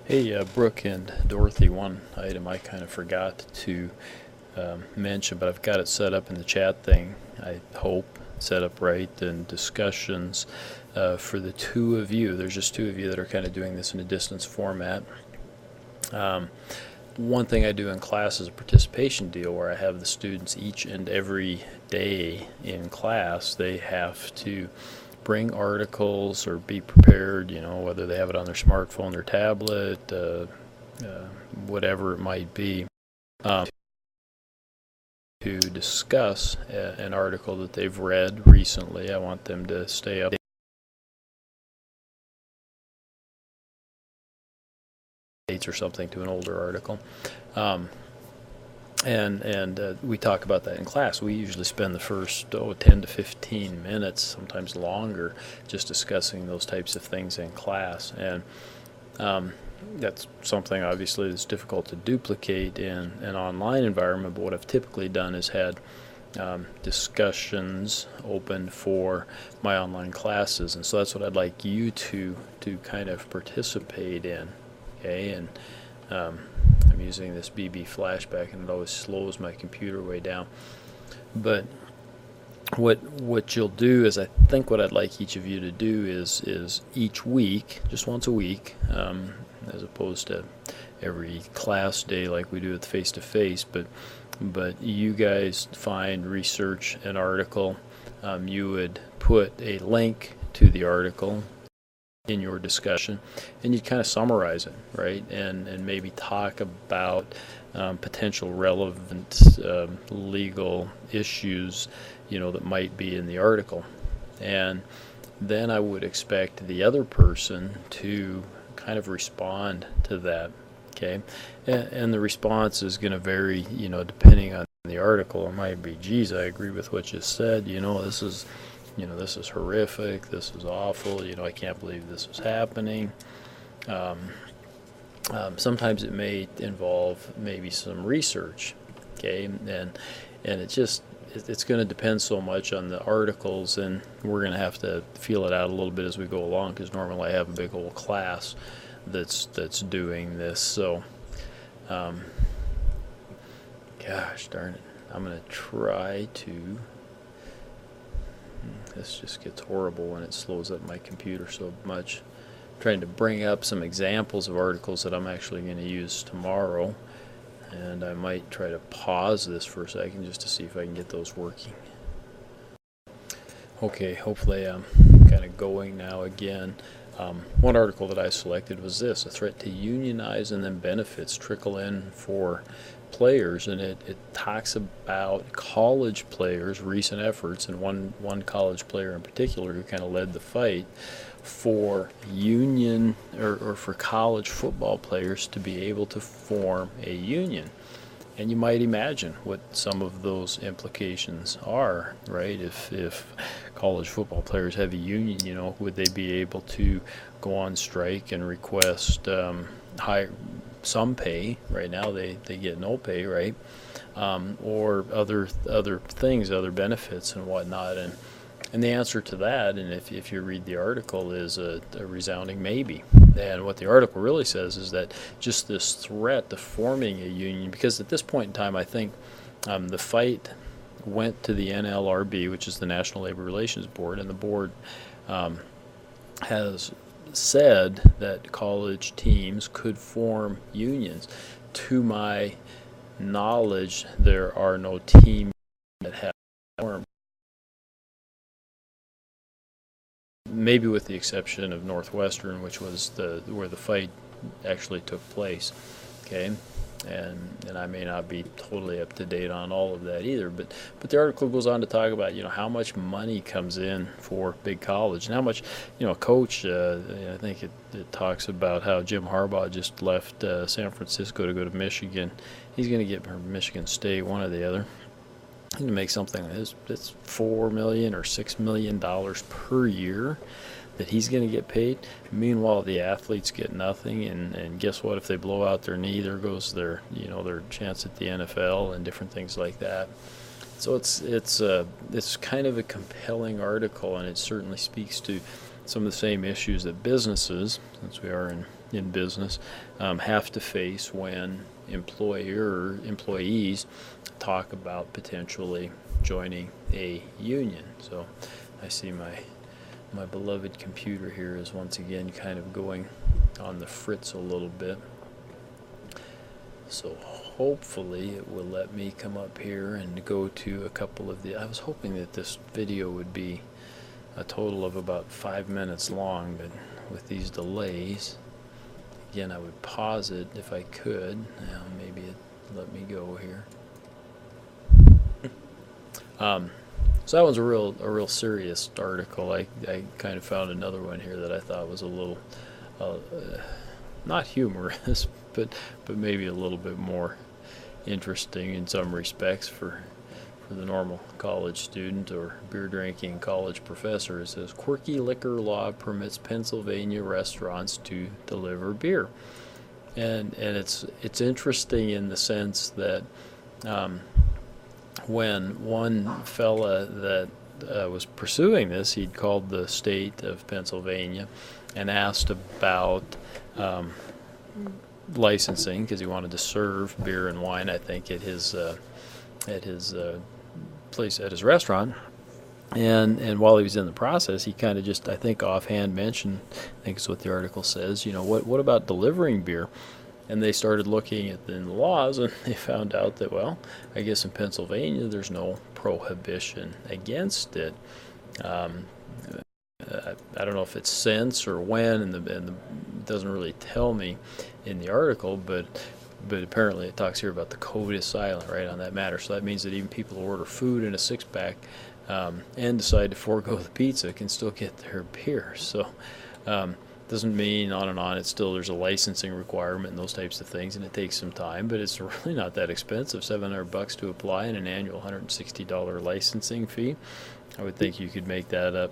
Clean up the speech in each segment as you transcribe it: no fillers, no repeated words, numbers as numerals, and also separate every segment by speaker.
Speaker 1: Hey, Brooke and Dorothy, one item I kind of forgot to mention, but I've got it set up in the chat thing, I hope, set up right, and discussions for the two of you. There's just two of you that are kind of doing this in a distance format. One thing I do in class is a participation deal where I have the students each and every day in class, they have to bring articles or be prepared, whether they have it on their smartphone, their tablet, whatever it might be, um, to discuss an article that they've read recently. I want them to stay up or something to an older article. And we talk about that in class. We usually spend the first 10 to 15 minutes, sometimes longer, just discussing those types of things in class. And that's something obviously that's difficult to duplicate in an online environment, but what I've typically done is had discussions open for my online classes, and so that's what I'd like you to kind of participate in. Okay, and I'm using this BB flashback, and it always slows my computer way down. But what you'll do is, I think what I'd like each of you to do is each week, just once a week, as opposed to every class day like we do with face-to-face, but you guys find, research an article. You would put a link to the article in your discussion, and you'd kind of summarize it, right? And maybe talk about potential relevant legal issues, that might be in the article. And then I would expect the other person to kind of respond to that, okay? And the response is going to vary, depending on the article. It might be, geez, I agree with what you said, this is horrific, this is awful, I can't believe this is happening. Sometimes it may involve maybe some research, okay, and it's going to depend so much on the articles, and we're going to have to feel it out a little bit as we go along, because normally I have a big old class that's doing this. So gosh darn it, I'm going to try to. This just gets horrible when it slows up my computer so much. I'm trying to bring up some examples of articles that I'm actually going to use tomorrow, and I might try to pause this for a second just to see if I can get those working. Okay, hopefully I'm kind of going now again. One article that I selected was this: a threat to unionize and then benefits trickle in for players, and it talks about college players' recent efforts, and one college player in particular who kind of led the fight for union or for college football players to be able to form a union. And you might imagine what some of those implications are, right? If college football players have a union, would they be able to go on strike and request some pay? Right now they get no pay, right? Or other things, other benefits and whatnot. And the answer to that, and if you read the article, is a resounding maybe. And what the article really says is that just this threat to forming a union, because at this point in time, I think the fight went to the NLRB, which is the National Labor Relations Board, and the board has said that college teams could form unions. To my knowledge, there are no teams that have formed. Maybe with the exception of Northwestern, which was where the fight actually took place. Okay, and I may not be totally up to date on all of that either, but the article goes on to talk about how much money comes in for big college, and how much coach. I think it talks about how Jim Harbaugh just left San Francisco to go to Michigan. He's going to get Michigan State, one or the other. To make something that's $4 million or $6 million per year that he's going to get paid. Meanwhile, the athletes get nothing, and guess what? If they blow out their knee, there goes their chance at the NFL and different things like that. So it's kind of a compelling article, and it certainly speaks to some of the same issues that businesses, since we are in business, have to face when employees talk about potentially joining a union. So I see my beloved computer here is once again kind of going on the fritz a little bit. So hopefully it will let me come up here and go to a couple of I was hoping that this video would be a total of about 5 minutes long, but with these delays, again, I would pause it if I could. Now maybe it let me go here. So that one's a real serious article. I kind of found another one here that I thought was a little not humorous, but maybe a little bit more interesting in some respects for the normal college student or beer drinking college professor. It says quirky liquor law permits Pennsylvania restaurants to deliver beer, and it's interesting in the sense that when one fella that was pursuing this, he'd called the state of Pennsylvania and asked about licensing because he wanted to serve beer and wine, I think, at his place, at his restaurant. And while he was in the process, he kind of just, I think, offhand mentioned, I think it's what the article says, what about delivering beer? And they started looking at the laws, and they found out that, well, I guess in Pennsylvania there's no prohibition against it. I don't know if it's since or when, and it doesn't really tell me in the article, but apparently it talks here about the code is silent right on that matter. So that means that even people who order food in a six-pack and decide to forego the pizza can still get their beer. So doesn't mean on and on. It's still, there's a licensing requirement and those types of things, and it takes some time, but it's really not that expensive. $700 to apply and an annual $160 licensing fee. I would think you could make that up,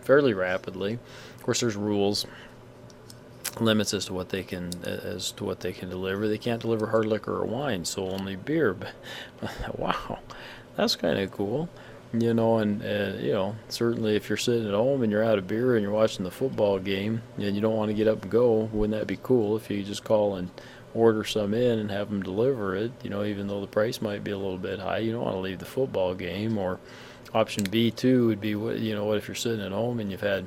Speaker 1: fairly rapidly. Of course, there's rules, limits as to what they can deliver. They can't deliver hard liquor or wine, so only beer. But wow, that's kind of cool. And certainly if you're sitting at home and you're out of beer and you're watching the football game and you don't want to get up and go, wouldn't that be cool if you could just call and order some in and have them deliver it? Even though the price might be a little bit high, you don't want to leave the football game. Or option B2 would be what if you're sitting at home and you've had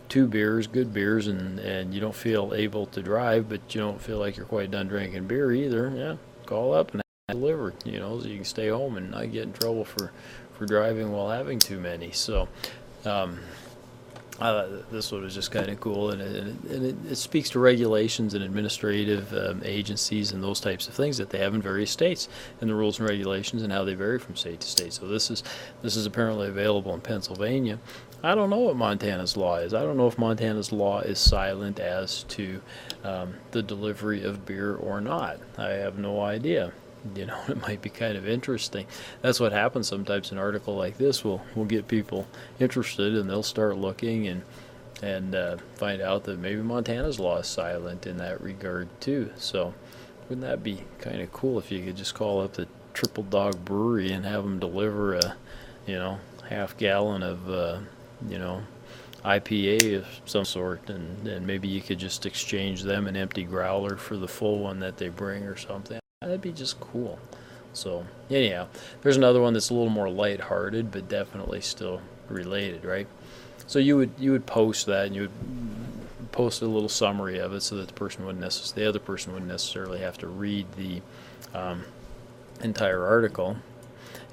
Speaker 1: 2 beers, good beers, and you don't feel able to drive, but you don't feel like you're quite done drinking beer either. Yeah, call up and have it delivered. So you can stay home and not get in trouble for driving while having too many. So this one was just kind of cool, and it speaks to regulations and administrative agencies and those types of things that they have in various states, and the rules and regulations and how they vary from state to state. So this is apparently available in Pennsylvania. I don't know what Montana's law is. I don't know if Montana's law is silent as to the delivery of beer or not. I have no idea. It might be kind of interesting. That's what happens sometimes. An article like this will get people interested, and they'll start looking and find out that maybe Montana's law is silent in that regard too. So wouldn't that be kind of cool if you could just call up the Triple Dog Brewery and have them deliver a half gallon of IPA of some sort, and maybe you could just exchange them an empty growler for the full one that they bring or something. That'd be just cool. So anyhow, there's another one that's a little more lighthearted, but definitely still related, right? So you would post that, and you would post a little summary of it so that the other person wouldn't necessarily have to read the entire article.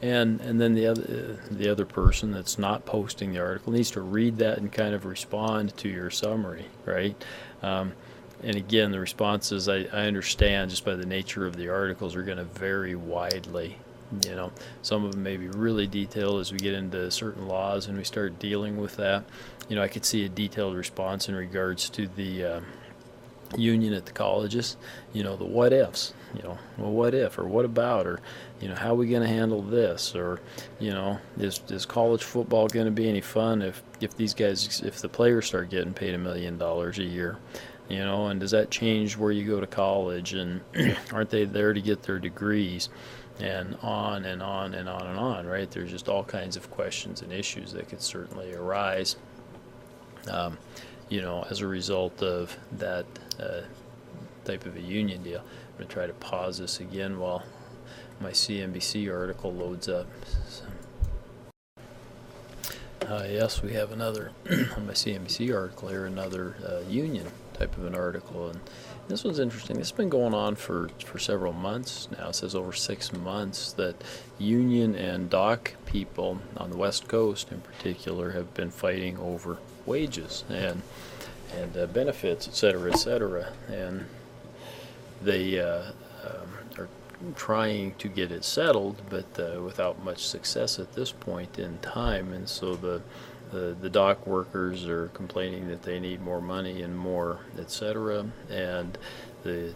Speaker 1: And then the other person that's not posting the article needs to read that and kind of respond to your summary, right? And again, the responses, I understand just by the nature of the articles, are going to vary widely. Some of them may be really detailed as we get into certain laws and we start dealing with that. I could see a detailed response in regards to the union at the colleges, the what ifs, well, what if, or what about, or how are we going to handle this, or is college football going to be any fun if the players start getting paid $1 million a year, and does that change where you go to college, and aren't they there to get their degrees, and on and on and on and on, right? There's just all kinds of questions and issues that could certainly arise you know, as a result of that type of a union deal. I'm going to try to pause this again while my CNBC article loads up. So, yes, we have another on my CNBC article here, another union type of an article, and this one's interesting. This has been going on for several months now. It says over 6 months that union and dock people on the West Coast in particular have been fighting over wages and benefits, et cetera, and they are trying to get it settled, but without much success at this point in time. And so the dock workers are complaining that they need more money and more, etc. And the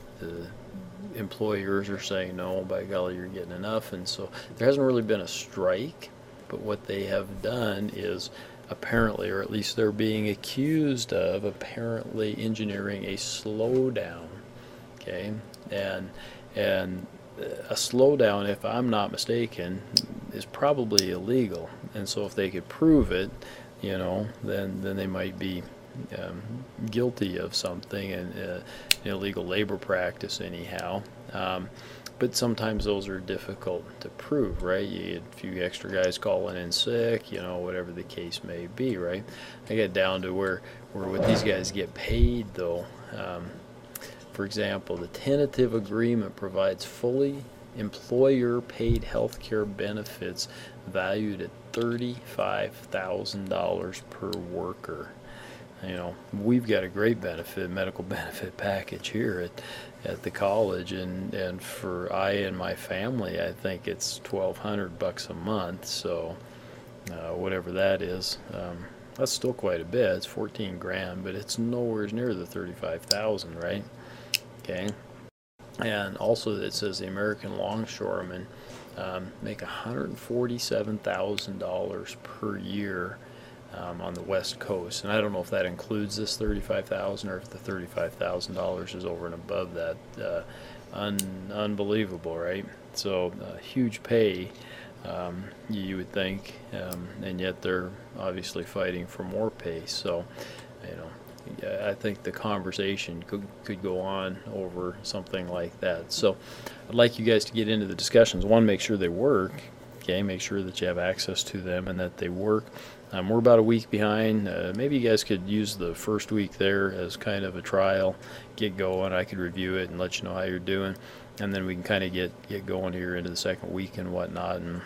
Speaker 1: employers are saying, no, by golly, you're getting enough. And so there hasn't really been a strike, but what they have done is apparently, or at least they're being accused of, apparently engineering a slowdown. Okay, and a slowdown, if I'm not mistaken, is probably illegal. And so if they could prove it, you know, then they might be guilty of something, and illegal labor practice anyhow. But sometimes those are difficult to prove, right? You get a few extra guys calling in sick, you know, whatever the case may be, right? I get down to where would these guys get paid, though? For example, the tentative agreement provides fully employer-paid health care benefits valued at $35,000 per worker. You know, we've got a great medical benefit package here at the college, and for I and my family, I think it's $1,200 a month. So whatever that is, that's still quite a bit. It's 14 grand, but it's nowhere near the 35,000, right? Okay, and also it says the American longshoremen make $147,000 per year on the West Coast, and I don't know if that includes this 35,000 or if the $35,000 is over and above that. Unbelievable, right? So huge pay, you would think, and yet they're obviously fighting for more pay. So, you know, I think the conversation could go on over something like that. So I'd like you guys to get into the discussions. One, make sure they work. Okay, make sure that you have access to them and that they work. We're about a week behind. Maybe you guys could use the first week there as kind of a trial, get going. I could review it and let you know how you're doing, and then we can kind of get going here into the second week and whatnot, and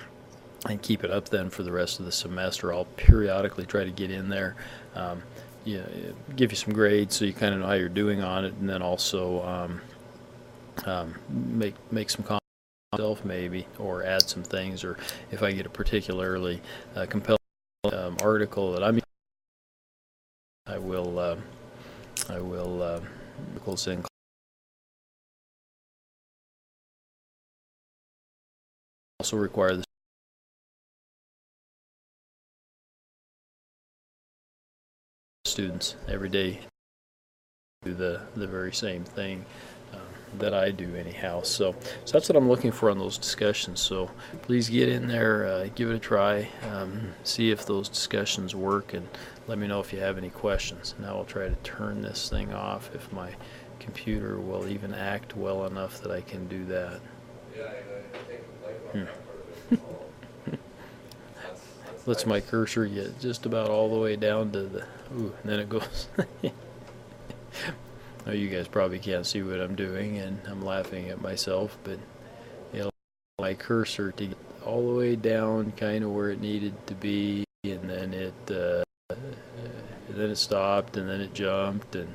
Speaker 1: keep it up then for the rest of the semester. I'll periodically try to get in there, give you some grades so you kind of know how you're doing on it, and then also make some comments myself maybe, or add some things, or if I get a particularly compelling article that I will send. Also require the students every day do the very same thing that I do anyhow. So that's what I'm looking for on those discussions. So please get in there, give it a try, see if those discussions work, and let me know if you have any questions. Now I'll try to turn this thing off if my computer will even act well enough that I can do that. Lets my cursor get just about all the way down to the, and then it goes. Oh, you guys probably can't see what I'm doing, and I'm laughing at myself, but it'll allow my cursor to get all the way down kind of where it needed to be, and then it stopped, and then it jumped, and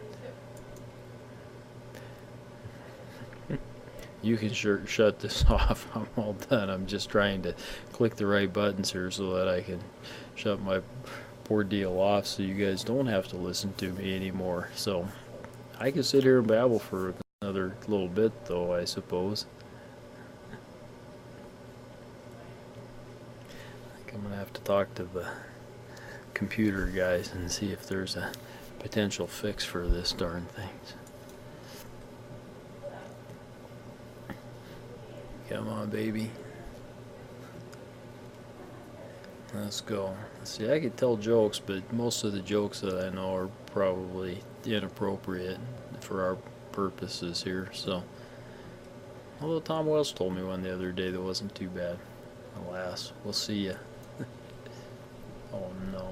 Speaker 1: you can shut this off. I'm all done. I'm just trying to click the right buttons here so that I can shut my poor deal off so you guys don't have to listen to me anymore. So I could sit here and babble for another little bit, though, I suppose. I think I'm going to have to talk to the computer guys and see if there's a potential fix for this darn thing. Come on, baby. Let's go. See, I could tell jokes, but most of the jokes that I know are probably inappropriate for our purposes here. So, although Tom Wells told me one the other day that wasn't too bad. Alas, we'll see ya. Oh no.